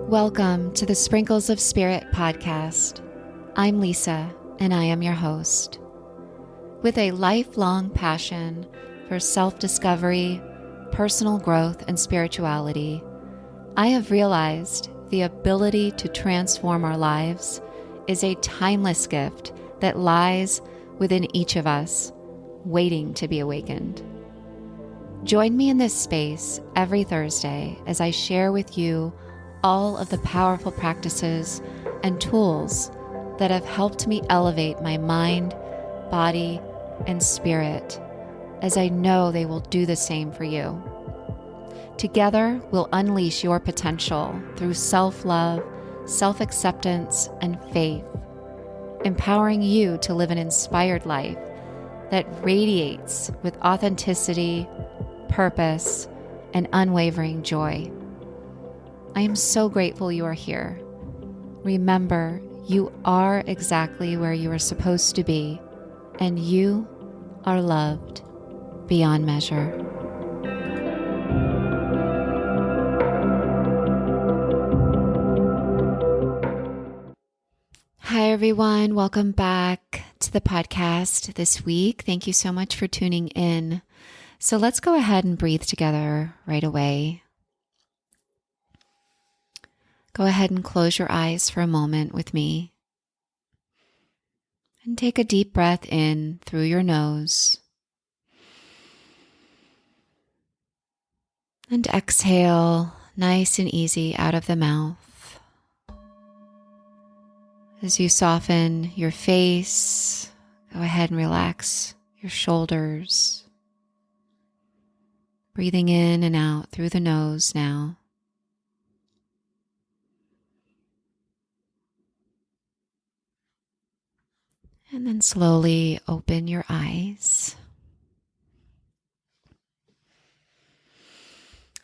Welcome to the Sprinkles of Spirit podcast. I'm Lisa, and I am your host. With a lifelong passion for self-discovery, personal growth, and spirituality, I have realized the ability to transform our lives is a timeless gift that lies within each of us, waiting to be awakened. Join me in this space every Thursday as I share with you all of the powerful practices and tools that have helped me elevate my mind, body, and spirit, as I know they will do the same for you. Together, we'll unleash your potential through self-love, self-acceptance, and faith, empowering you to live an inspired life that radiates with authenticity, purpose, and unwavering joy. I am so grateful you are here. Remember, you are exactly where you are supposed to be, and you are loved beyond measure. Hi, everyone. Welcome back to the podcast this week. Thank you so much for tuning in. So let's go ahead and breathe together right away. Go ahead and close your eyes for a moment with me. And take a deep breath in through your nose. And exhale nice and easy out of the mouth. As you soften your face, go ahead and relax your shoulders. Breathing in and out through the nose now. And then slowly open your eyes.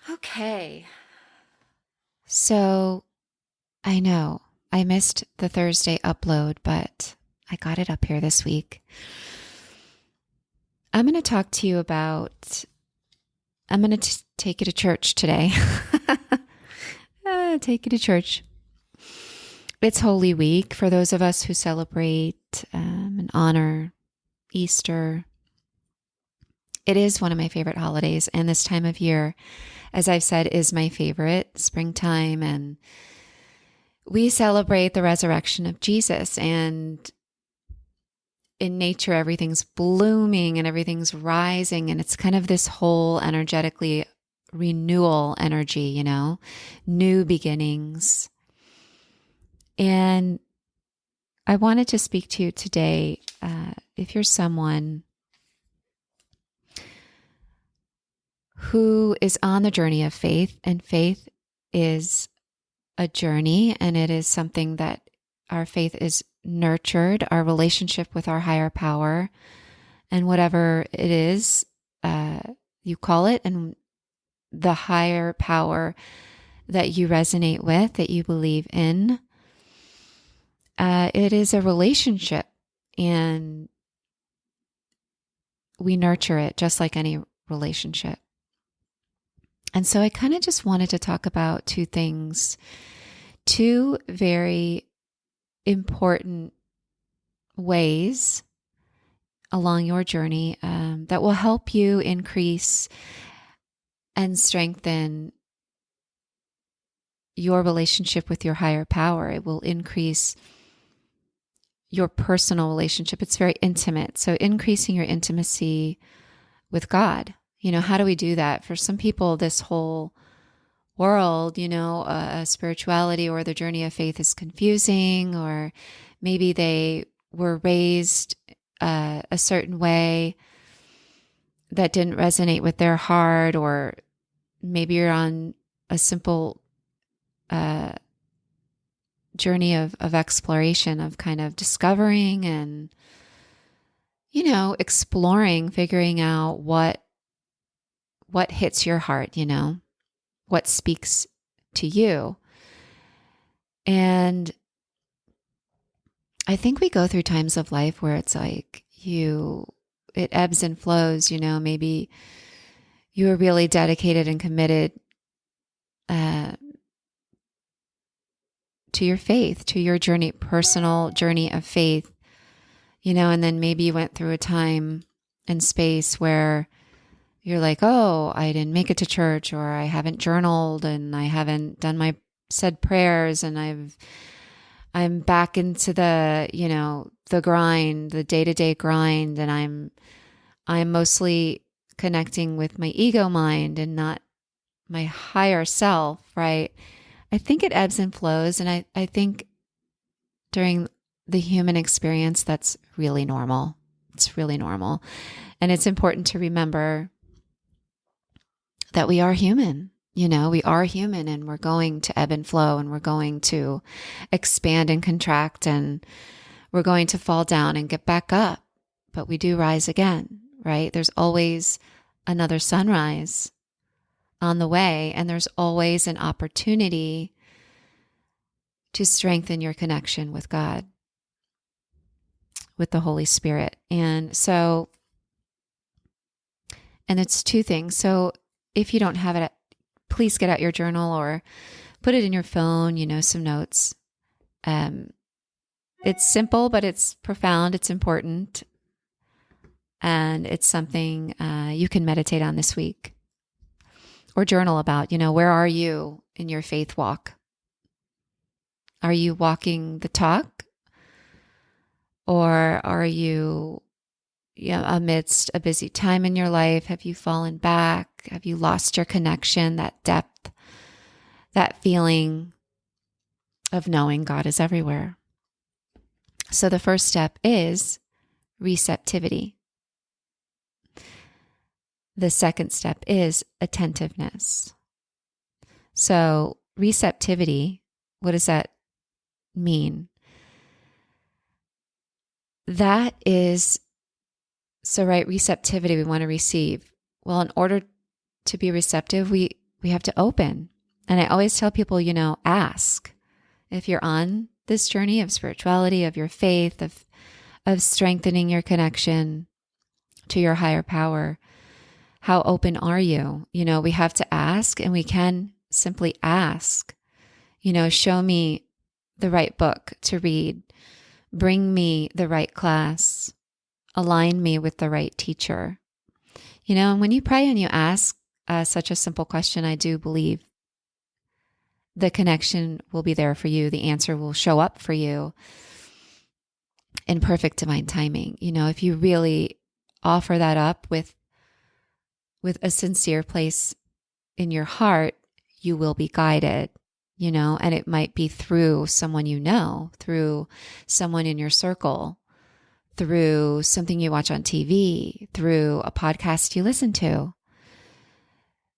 Okay. So I know I missed the Thursday upload, but I got it up here this week. I'm going to talk to you about, I'm going to take you to church today. Take you to church. It's Holy Week for those of us who celebrate and honor Easter. It is one of my favorite holidays, and this time of year, as I've said, is my favorite, springtime, and we celebrate the resurrection of Jesus, and in nature, everything's blooming and everything's rising, and it's kind of this whole energetically renewal energy, new beginnings. And I wanted to speak to you today, if you're someone who is on the journey of faith, and faith is a journey, and it is something that our faith is nurtured, our relationship with our higher power, and whatever it is, you call it, and the higher power that you resonate with, that you believe in. It is a relationship, and we nurture it just like any relationship. And so I kind of just wanted to talk about two things, two very important ways along your journey that will help you increase and strengthen your relationship with your higher power. It will increase your personal relationship. It's very intimate. So increasing your intimacy with God. How do we do that? For some people, this whole world, spirituality or the journey of faith is confusing, or maybe they were raised a certain way that didn't resonate with their heart, or maybe you're on a simple journey of exploration, of kind of discovering and, exploring, figuring out what hits your heart, what speaks to you. And I think we go through times of life where it's like it ebbs and flows, maybe you are really dedicated and committed to your faith, to your journey, personal journey of faith, and then maybe you went through a time and space where you're like, oh, I didn't make it to church, or I haven't journaled, and I haven't done my said prayers, and I'm back into the, the grind, the day-to-day grind, and I'm mostly connecting with my ego mind and not my higher self, right? I think it ebbs and flows. And I think during the human experience, that's really normal. It's really normal. And it's important to remember that we are human. We are human, and we're going to ebb and flow, and we're going to expand and contract, and we're going to fall down and get back up. But we do rise again, right? There's always another sunrise on the way, and there's always an opportunity to strengthen your connection with God, with the Holy Spirit. And it's two things. So if you don't have it, please get out your journal or put it in your phone, some notes. It's simple, but it's profound. It's important. And it's something you can meditate on this week or journal about. Where are you in your faith walk? Are you walking the talk? Or are you, amidst a busy time in your life? Have you fallen back? Have you lost your connection, that depth, that feeling of knowing God is everywhere? So the first step is receptivity. The second step is attentiveness. So receptivity, what does that mean? That is, right, receptivity, we want to receive. Well, in order to be receptive, we have to open. And I always tell people, ask. If you're on this journey of spirituality, of your faith, of strengthening your connection to your higher power, how open are you? We have to ask, and we can simply ask, show me the right book to read, bring me the right class, align me with the right teacher. And when you pray and you ask such a simple question, I do believe the connection will be there for you. The answer will show up for you in perfect divine timing. If you really offer that up with a sincere place in your heart, you will be guided, and it might be through someone through someone in your circle, through something you watch on TV, through a podcast you listen to,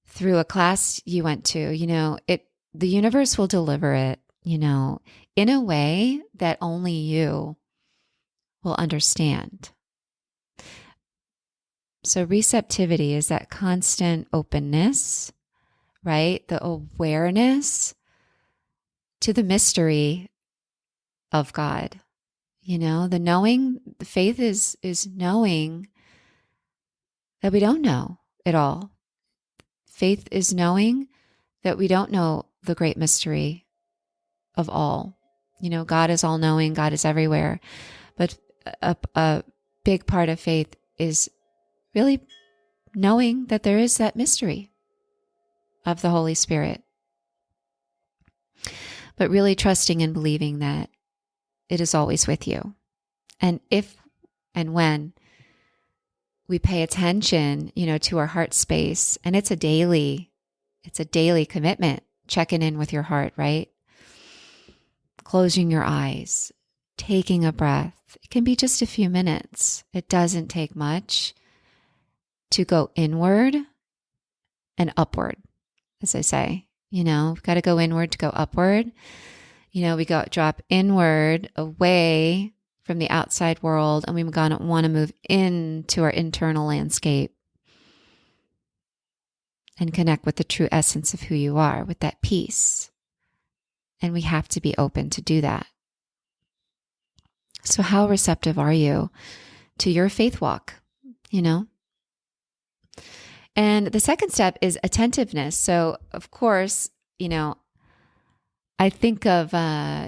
through a class you went to. The universe will deliver it, in a way that only you will understand. So receptivity is that constant openness, right? The awareness to the mystery of God. The knowing, the faith is knowing that we don't know it all. Faith is knowing that we don't know the great mystery of all. God is all knowing, God is everywhere. But a big part of faith is really knowing that there is that mystery of the Holy Spirit. But really trusting and believing that it is always with you. And if and when we pay attention, to our heart space, and it's a daily commitment, checking in with your heart, right? Closing your eyes, taking a breath. It can be just a few minutes. It doesn't take much to go inward and upward, as I say. We've got to go inward to go upward. We drop inward away from the outside world, and we're going to want to move into our internal landscape and connect with the true essence of who you are, with that peace. And we have to be open to do that. So how receptive are you to your faith walk? And the second step is attentiveness. So, of course, I think of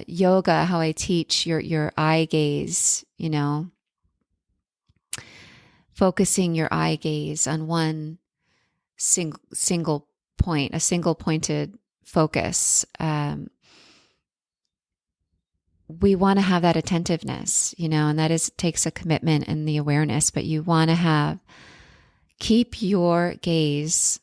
yoga, how I teach your eye gaze, focusing your eye gaze on one single point, a single pointed focus. We want to have that attentiveness, and that takes a commitment and the awareness, but you want to keep your gaze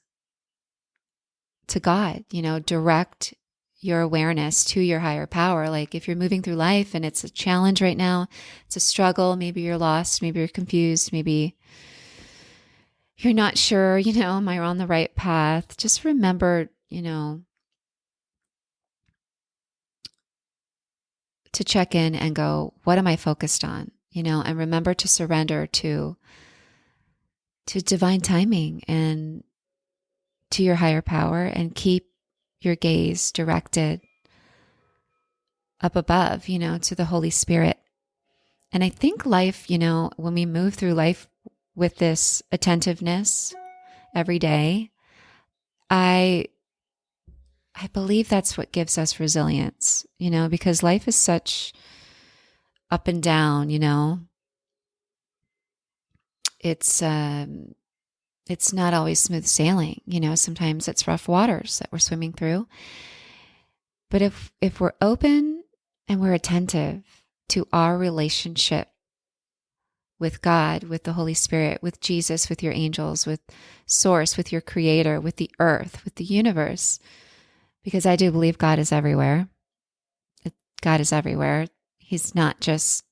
to God, direct your awareness to your higher power. Like if you're moving through life and it's a challenge right now, it's a struggle, maybe you're lost, maybe you're confused, maybe you're not sure, am I on the right path? Just remember, to check in and go, what am I focused on? And remember to surrender to divine timing and to your higher power, and keep your gaze directed up above, to the Holy Spirit. And I think life, when we move through life with this attentiveness every day, I believe that's what gives us resilience, because life is such up and down, it's not always smooth sailing, sometimes it's rough waters that we're swimming through. But if we're open and we're attentive to our relationship with God, with the Holy Spirit, with Jesus, with your angels, with Source, with your Creator, with the earth, with the universe, because I do believe God is everywhere. God is everywhere. He's not just,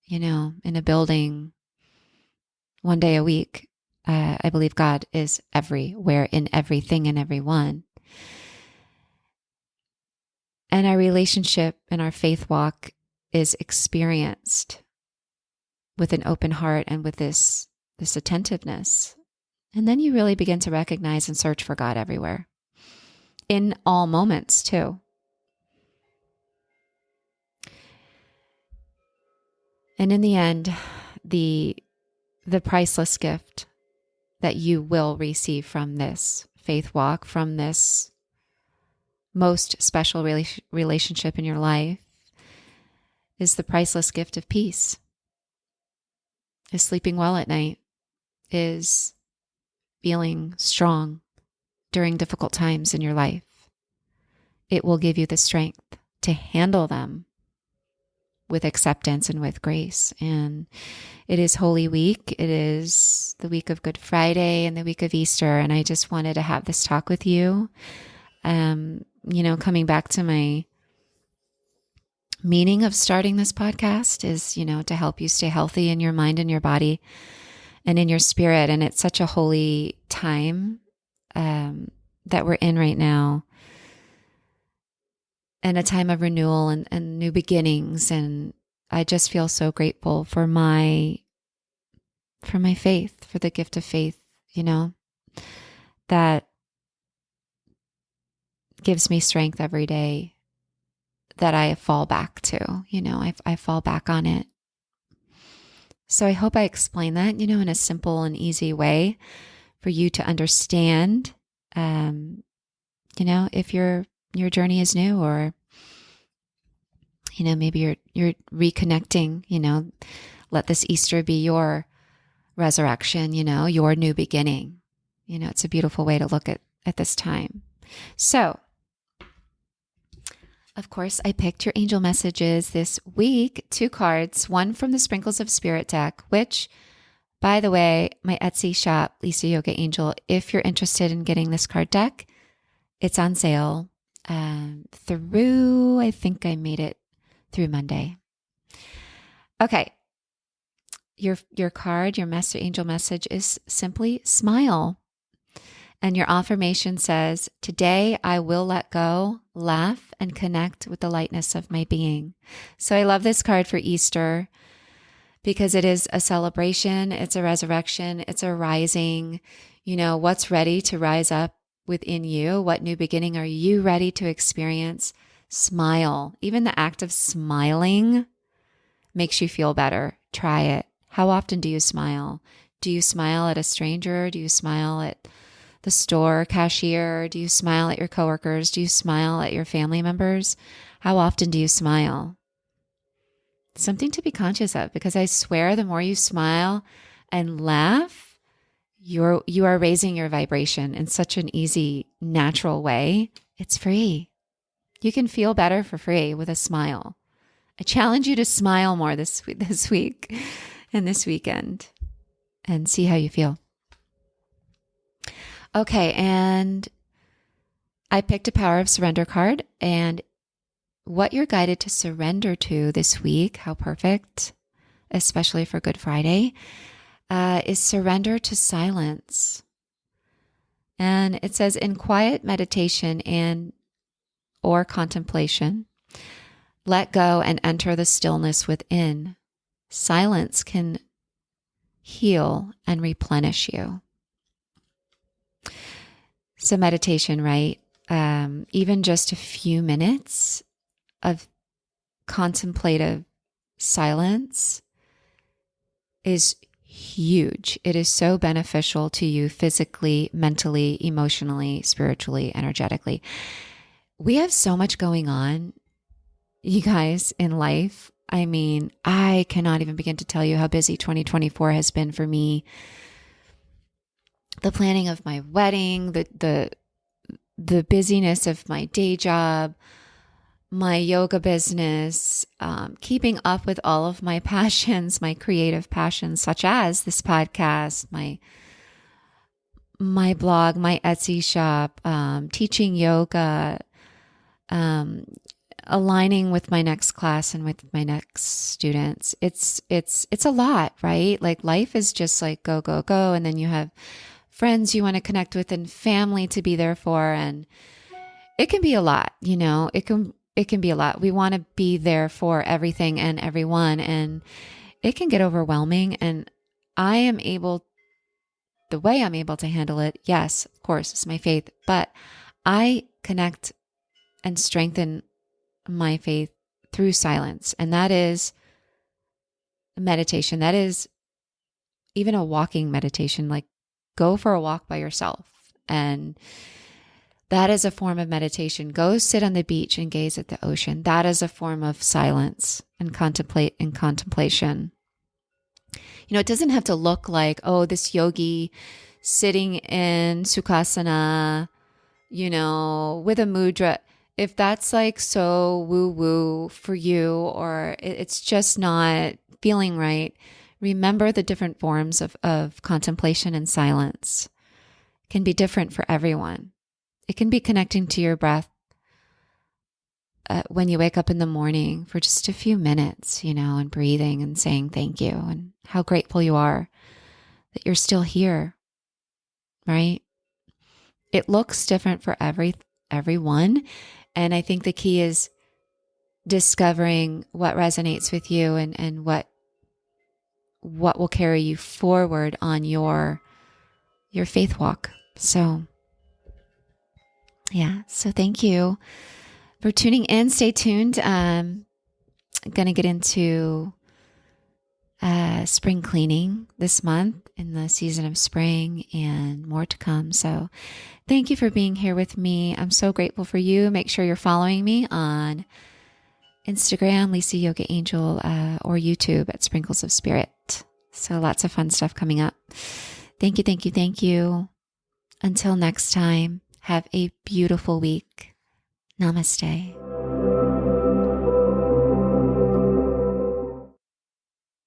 in a building one day a week. I believe God is everywhere, in everything and everyone. And our relationship and our faith walk is experienced with an open heart and with this attentiveness. And then you really begin to recognize and search for God everywhere, in all moments too. And in the end, the priceless gift that you will receive from this faith walk, from this most special relationship in your life, is the priceless gift of peace, is sleeping well at night, is feeling strong during difficult times in your life. It will give you the strength to handle them with acceptance and with grace. And it is Holy Week. It is the week of Good Friday and the week of Easter. And I just wanted to have this talk with you. Coming back to my meaning of starting this podcast is, to help you stay healthy in your mind and your body and in your spirit. And it's such a holy time that we're in right now, and a time of renewal and new beginnings. And I just feel so grateful for my faith, for the gift of faith, that gives me strength every day, that I fall back to, I fall back on it. So I hope I explain that, in a simple and easy way for you to understand, if your journey is new, or, maybe you're reconnecting, let this Easter be your resurrection, your new beginning. It's a beautiful way to look at this time. So, of course, I picked your angel messages this week, 2 cards, one from the Sprinkles of Spirit deck, which, by the way, my Etsy shop, Lisayogaangel, if you're interested in getting this card deck, it's on sale through, I think I made it through Monday. Okay. Your card, your angel message is simply smile. And your affirmation says, today I will let go, laugh, and connect with the lightness of my being. So I love this card for Easter because it is a celebration. It's a resurrection. It's a rising. What's ready to rise up within you? What new beginning are you ready to experience? Smile. Even the act of smiling makes you feel better. Try it. How often do you smile? Do you smile at a stranger? Do you smile at the store cashier? Do you smile at your coworkers? Do you smile at your family members? How often do you smile? Something to be conscious of, because I swear the more you smile and laugh, you are raising your vibration in such an easy, natural way. It's free. You can feel better for free with a smile. I challenge you to smile more this week and this weekend and see how you feel. Okay, and I picked a Power of Surrender card, and what you're guided to surrender to this week, how perfect, especially for Good Friday, is surrender to silence. And it says, in quiet meditation and or contemplation, let go and enter the stillness within. Silence can heal and replenish you. So meditation, right? Even just a few minutes of contemplative silence is huge. It is so beneficial to you physically, mentally, emotionally, spiritually, energetically. We have so much going on, you guys, in life. I mean, I cannot even begin to tell you how busy 2024 has been for me. The planning of my wedding, the busyness of my day job, my yoga business, keeping up with all of my passions, my creative passions, such as this podcast, my blog, my Etsy shop, teaching yoga, aligning with my next class and with my next students. It's a lot, right? Like life is just like go, go, go. And then you have friends you want to connect with and family to be there for. And it can be a lot, it can be a lot. We want to be there for everything and everyone, and it can get overwhelming. And the way I'm able to handle it, yes, of course, it's my faith, but I connect and strengthen my faith through silence. And that is meditation. That is even a walking meditation, like go for a walk by yourself. And that is a form of meditation. Go sit on the beach and gaze at the ocean. That is a form of silence and contemplation. It doesn't have to look like, this yogi sitting in Sukhasana, with a mudra. If that's like so woo-woo for you, or it's just not feeling right, remember the different forms of contemplation and silence can be different for everyone. It can be connecting to your breath when you wake up in the morning for just a few minutes, and breathing and saying thank you and how grateful you are that you're still here, right? It looks different for everyone. And I think the key is discovering what resonates with you and what will carry you forward on your faith walk. So yeah, so thank you for tuning in. Stay tuned. I'm going to get into spring cleaning this month in the season of spring, and more to come. So thank you for being here with me. I'm so grateful for you. Make sure you're following me on Instagram, Lisayogaangel, or YouTube at Sprinkles of Spirit. So lots of fun stuff coming up. Thank you, thank you, thank you. Until next time, have a beautiful week. Namaste.